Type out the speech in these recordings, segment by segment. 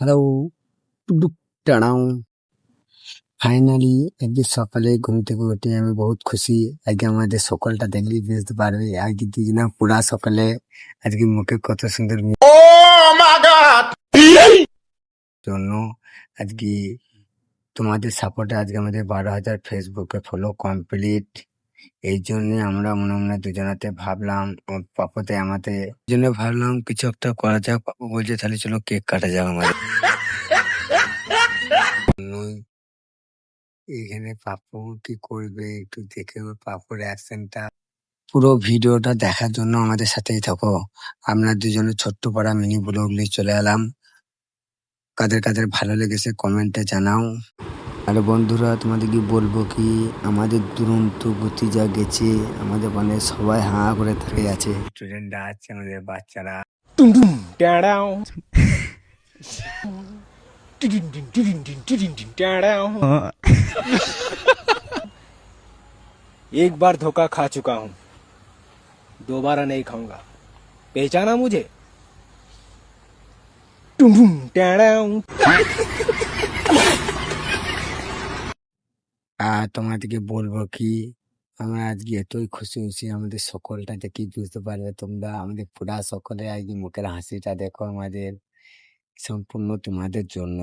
Hello, টুকটুক টাড়াও। Finally আজকে সকালে ঘুম থেকে উঠে আমি বহুত খুশি। আজকে আমাদের সকালটা দেখলেই বুঝতে পারবে আজকে দিনা পুরা সকালে আজকে মুখে কত সুন্দর জন্য আজকে তোমাদের সাপোর্টে আজকে আমাদের 12,000 ফেসবুকে ফলো কমপ্লিট। এই জন্য আমরা মনে মনে দুজনাতে ভাবলাম পাপাতে আমাদের জন্য ভাবলাম কিছু একটা করা যাক। পাপা বলছে তাহলে চলো কেক কাটা যাক আমাদের জন্যই। এখানে পাপ্পু কি করবে একটু দেখে পাপ্পুর অ্যাকশনটা পুরো ভিডিওটা দেখার জন্য আমাদের সাথেই থাকো। আমরা দুজনে ছোট্ট পাড়া মিনি ব্লগ নিয়ে চলে এলাম। কাদের কাদের ভালো লেগেছে কমেন্টে জানাও। আর বন্ধুরা তোমাদের কি বলবো কি আমাদের দুরন্ত গতি যা গেছে আমাদের মানে সবাই হাঁ করে থাকে আছে। স্টুডেন্টরা আছে আমাদের বাচ্চারা एक बार धोखा खा चुका हूं, दोबारा नहीं खाऊंगा। पहचाना मुझे? আর তোমাদেরকে বলবো কি আমরা আজকে এতই খুশি হয়েছি আমাদের সকলটা দেখি বুঝতে পারবে তোমরা আমাদের পুরা সকলে আজকে মুখের হাসিটা দেখো আমাদের সম্পূর্ণ তোমাদের জন্য।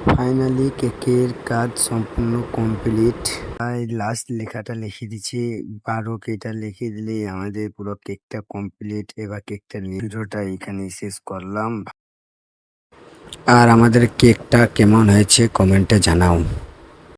ফাইনালি কেকের কাজ সম্পূর্ণ কমপ্লিট। তাই লাস্ট লেখাটা লিখে দিচ্ছি 12 কেটা লিখে দিলেই আমাদের পুরো কেকটা কমপ্লিট। এবার কেকটা ভিডিওটা এখানে শেষ করলাম। আর আমাদের কেকটা কেমন হয়েছে কমেন্টে জানাও।